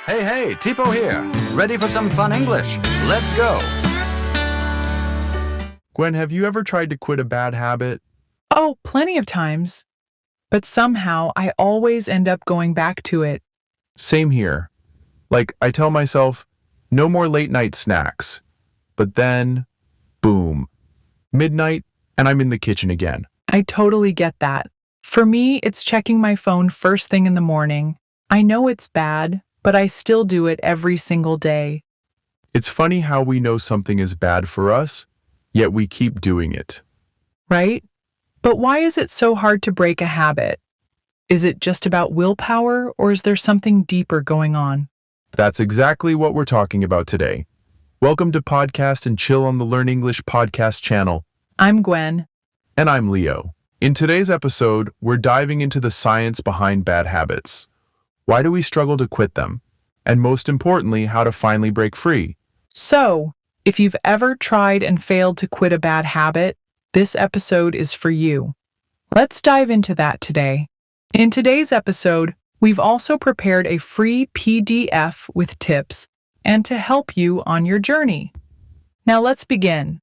Hey, Tipo here. Ready for some fun English? Let's go. Gwen, have you ever tried to quit a bad habit? Oh, plenty of times. But somehow I always end up going back to it. Same here. Like, I tell myself, no more late night snacks. But then, boom, midnight, and I'm in the kitchen again. I totally get that. For me, it's checking my phone first thing in the morning. I know it's bad, but I still do it every single day. It's funny how we know something is bad for us, yet we keep doing it. Right? But why is it so hard to break a habit? Is it just about willpower, or is there something deeper going on? That's exactly what we're talking about today. Welcome to Podcast and Chill on the Learn English Podcast channel. I'm Gwen. And I'm Leo. In today's episode, we're diving into the science behind bad habits. Why do we struggle to quit them? And most importantly, how to finally break free. So, if you've ever tried and failed to quit a bad habit, this episode is for you. Let's dive into that today. In today's episode, we've also prepared a free PDF with tips and to help you on your journey. Now let's begin.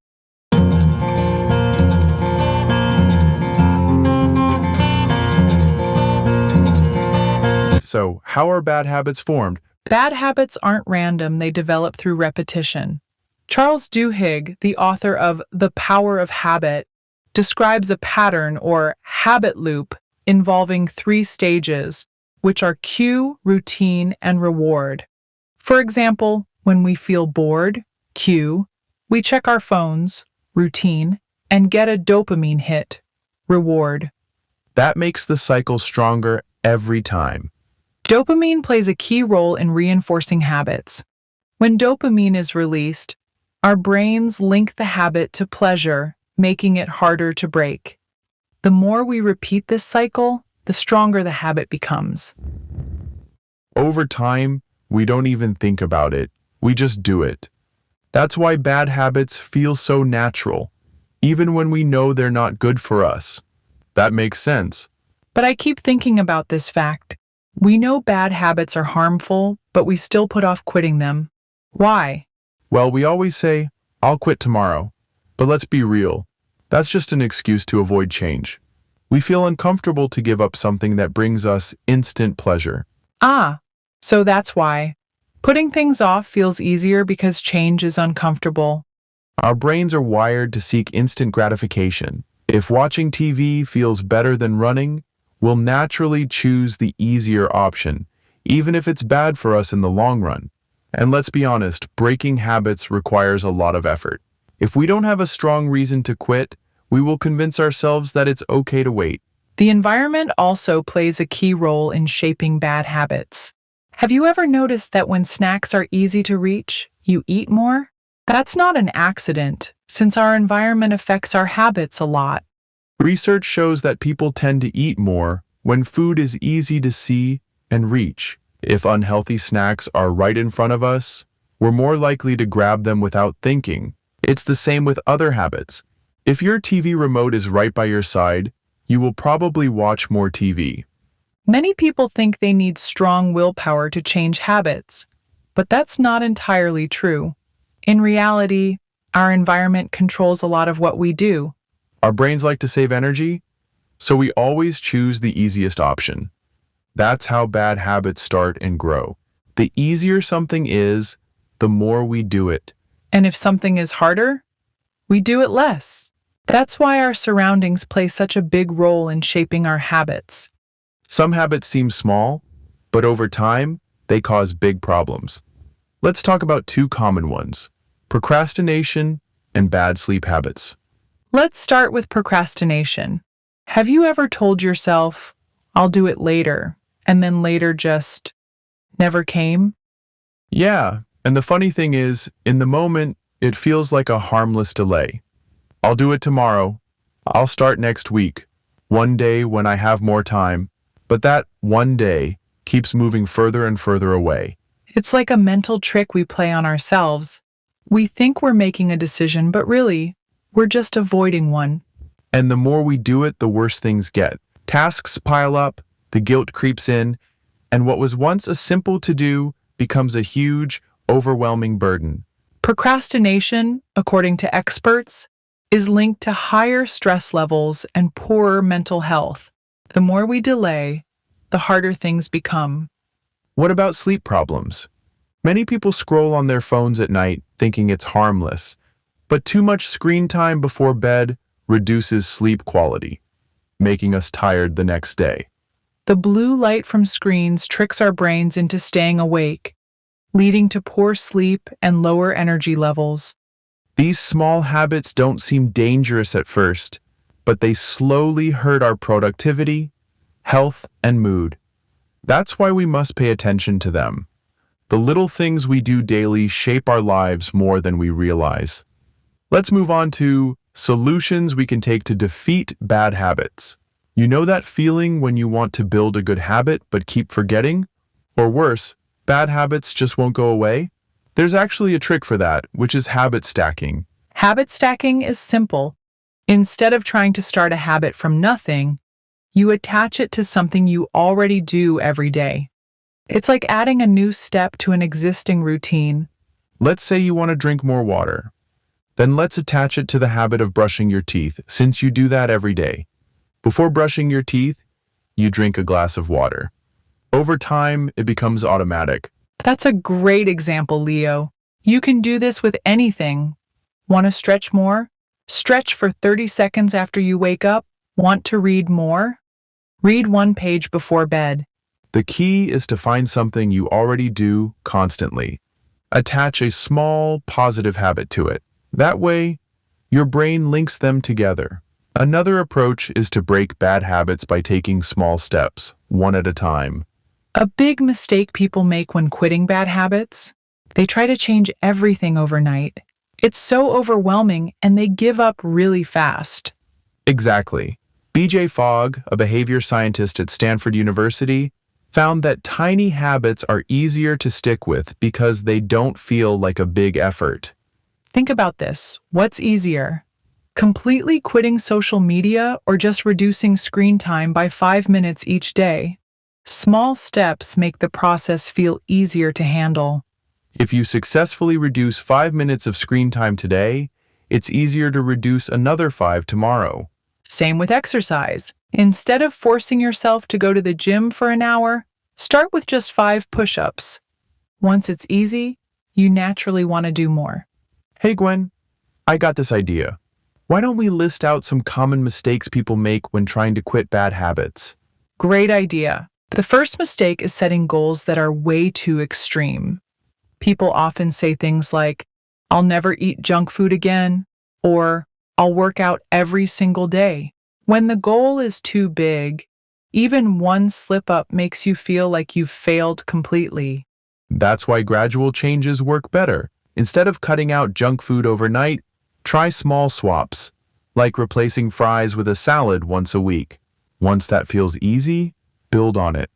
So, how are bad habits formed? Bad habits aren't random, they develop through repetition. Charles Duhigg, the author of The Power of Habit, describes a pattern or habit loop involving 3 stages, which are cue, routine, and reward. For example, when we feel bored, cue, we check our phones, routine, and get a dopamine hit, reward. That makes the cycle stronger every time. Dopamine plays a key role in reinforcing habits. When dopamine is released, our brains link the habit to pleasure, making it harder to break. The more we repeat this cycle, the stronger the habit becomes. Over time, we don't even think about it. We just do it. That's why bad habits feel so natural, even when we know they're not good for us. That makes sense. But I keep thinking about this fact. We know bad habits are harmful, but we still put off quitting them. Why? Well, we always say, I'll quit tomorrow. But let's be real. That's just an excuse to avoid change. We feel uncomfortable to give up something that brings us instant pleasure. So that's why. Putting things off feels easier because change is uncomfortable. Our brains are wired to seek instant gratification. If watching TV feels better than running, we'll naturally choose the easier option, even if it's bad for us in the long run. And let's be honest, breaking habits requires a lot of effort. If we don't have a strong reason to quit, we will convince ourselves that it's okay to wait. The environment also plays a key role in shaping bad habits. Have you ever noticed that when snacks are easy to reach, you eat more? That's not an accident, since our environment affects our habits a lot. Research shows that people tend to eat more when food is easy to see and reach. If unhealthy snacks are right in front of us, we're more likely to grab them without thinking. It's the same with other habits. If your TV remote is right by your side, you will probably watch more TV. Many people think they need strong willpower to change habits, but that's not entirely true. In reality, our environment controls a lot of what we do. Our brains like to save energy, so we always choose the easiest option. That's how bad habits start and grow. The easier something is, the more we do it. And if something is harder, we do it less. That's why our surroundings play such a big role in shaping our habits. Some habits seem small, but over time, they cause big problems. Let's talk about 2 common ones: procrastination and bad sleep habits. Let's start with procrastination. Have you ever told yourself, I'll do it later, and then later just never came? Yeah, and the funny thing is, in the moment, it feels like a harmless delay. I'll do it tomorrow. I'll start next week. One day when I have more time. But that one day keeps moving further and further away. It's like a mental trick we play on ourselves. We think we're making a decision, but really, we're just avoiding one. And the more we do it, the worse things get. Tasks pile up, the guilt creeps in, and what was once a simple to-do becomes a huge, overwhelming burden. Procrastination, according to experts, is linked to higher stress levels and poorer mental health. The more we delay, the harder things become. What about sleep problems? Many people scroll on their phones at night thinking it's harmless, but too much screen time before bed reduces sleep quality, making us tired the next day. The blue light from screens tricks our brains into staying awake, leading to poor sleep and lower energy levels. These small habits don't seem dangerous at first, but they slowly hurt our productivity, health, and mood. That's why we must pay attention to them. The little things we do daily shape our lives more than we realize. Let's move on to solutions we can take to defeat bad habits. You know that feeling when you want to build a good habit but keep forgetting? Or worse, bad habits just won't go away? There's actually a trick for that, which is habit stacking. Habit stacking is simple. Instead of trying to start a habit from nothing, you attach it to something you already do every day. It's like adding a new step to an existing routine. Let's say you want to drink more water. Then let's attach it to the habit of brushing your teeth, since you do that every day. Before brushing your teeth, you drink a glass of water. Over time, it becomes automatic. That's a great example, Leo. You can do this with anything. Want to stretch more? Stretch for 30 seconds after you wake up. Want to read more? Read one page before bed. The key is to find something you already do constantly. Attach a small, positive habit to it. That way, your brain links them together. Another approach is to break bad habits by taking small steps, one at a time. A big mistake people make when quitting bad habits? They try to change everything overnight. It's so overwhelming and they give up really fast. Exactly. B.J. Fogg, a behavior scientist at Stanford University, found that tiny habits are easier to stick with because they don't feel like a big effort. Think about this. What's easier? Completely quitting social media or just reducing screen time by 5 minutes each day? Small steps make the process feel easier to handle. If you successfully reduce 5 minutes of screen time today, it's easier to reduce another 5 tomorrow. Same with exercise. Instead of forcing yourself to go to the gym for an hour, start with just 5 push-ups. Once it's easy, you naturally want to do more. Hey Gwen, I got this idea. Why don't we list out some common mistakes people make when trying to quit bad habits? Great idea. The first mistake is setting goals that are way too extreme. People often say things like, "I'll never eat junk food again," or "I'll work out every single day." When the goal is too big, even one slip-up makes you feel like you've failed completely. That's why gradual changes work better. Instead of cutting out junk food overnight, try small swaps, like replacing fries with a salad once a week. Once that feels easy, build on it.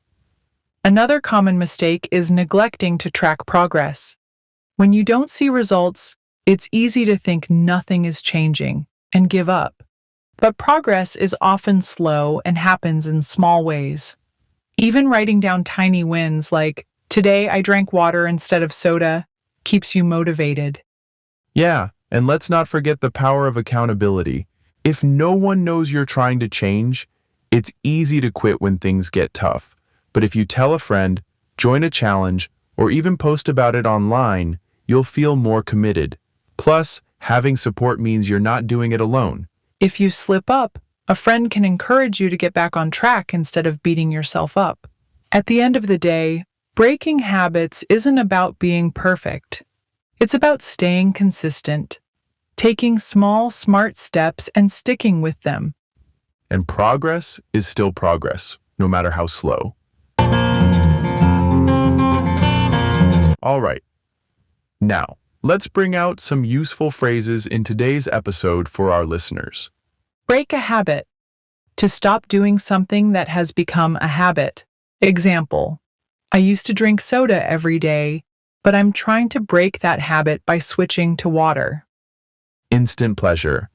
Another common mistake is neglecting to track progress. When you don't see results, it's easy to think nothing is changing and give up. But progress is often slow and happens in small ways. Even writing down tiny wins like, "Today I drank water instead of soda," keeps you motivated. Yeah, and let's not forget the power of accountability. If no one knows you're trying to change, it's easy to quit when things get tough. But if you tell a friend, join a challenge, or even post about it online, you'll feel more committed. Plus, having support means you're not doing it alone. If you slip up, a friend can encourage you to get back on track instead of beating yourself up. At the end of the day, breaking habits isn't about being perfect. It's about staying consistent, taking small, smart steps and sticking with them. And progress is still progress, no matter how slow. All right. Now, let's bring out some useful phrases in today's episode for our listeners. Break a habit. To stop doing something that has become a habit. Example: I used to drink soda every day, but I'm trying to break that habit by switching to water. Instant pleasure.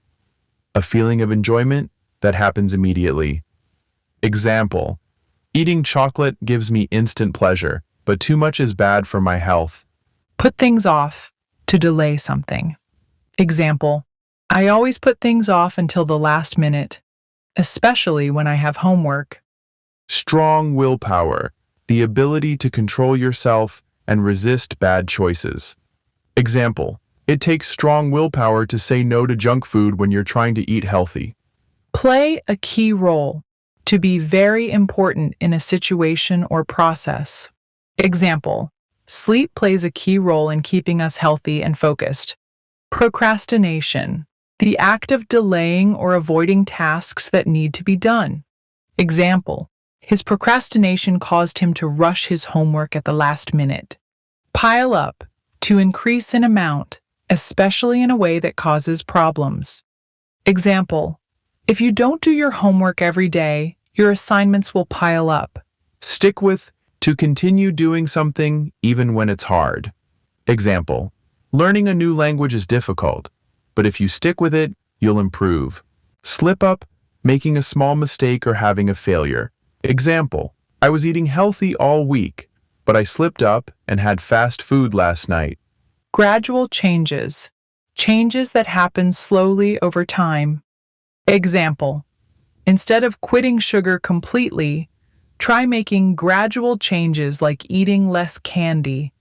A feeling of enjoyment that happens immediately. Example: eating chocolate gives me instant pleasure, but too much is bad for my health. Put things off to delay something. Example, I always put things off until the last minute, especially when I have homework. Strong willpower, the ability to control yourself and resist bad choices. Example, it takes strong willpower to say no to junk food when you're trying to eat healthy. Play a key role, to be very important in a situation or process. Example, sleep plays a key role in keeping us healthy and focused. Procrastination, the act of delaying or avoiding tasks that need to be done. Example, his procrastination caused him to rush his homework at the last minute. Pile up, to increase in amount, especially in a way that causes problems. Example, if you don't do your homework every day, your assignments will pile up. Stick with, to continue doing something even when it's hard. Example, learning a new language is difficult, but if you stick with it, you'll improve. Slip up, making a small mistake or having a failure. Example, I was eating healthy all week, but I slipped up and had fast food last night. Gradual changes, changes that happen slowly over time. Example, instead of quitting sugar completely, try making gradual changes like eating less candy.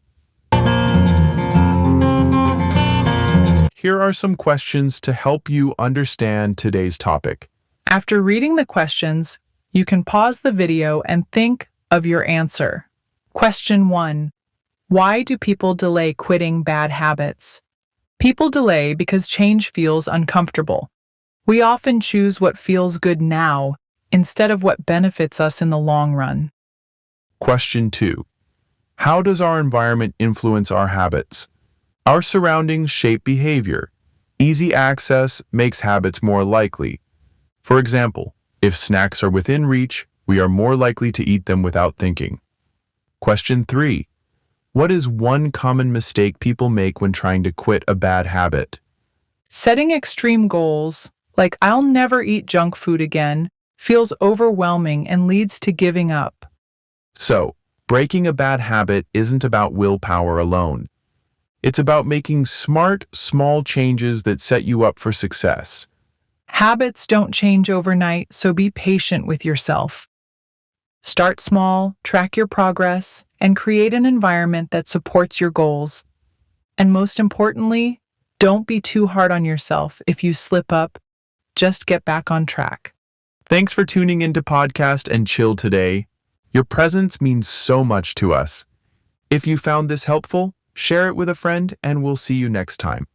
Here are some questions to help you understand today's topic. After reading the questions, you can pause the video and think of your answer. Question 1. Why do people delay quitting bad habits? People delay because change feels uncomfortable. We often choose what feels good now instead of what benefits us in the long run. Question 2. How does our environment influence our habits? Our surroundings shape behavior. Easy access makes habits more likely. For example, if snacks are within reach, we are more likely to eat them without thinking. Question 3. What is one common mistake people make when trying to quit a bad habit? Setting extreme goals, like I'll never eat junk food again, feels overwhelming and leads to giving up. So, breaking a bad habit isn't about willpower alone. It's about making smart, small changes that set you up for success. Habits don't change overnight, so be patient with yourself. Start small, track your progress, and create an environment that supports your goals. And most importantly, don't be too hard on yourself if you slip up. Just get back on track. Thanks for tuning into Podcast and Chill today. Your presence means so much to us. If you found this helpful, share it with a friend, and we'll see you next time.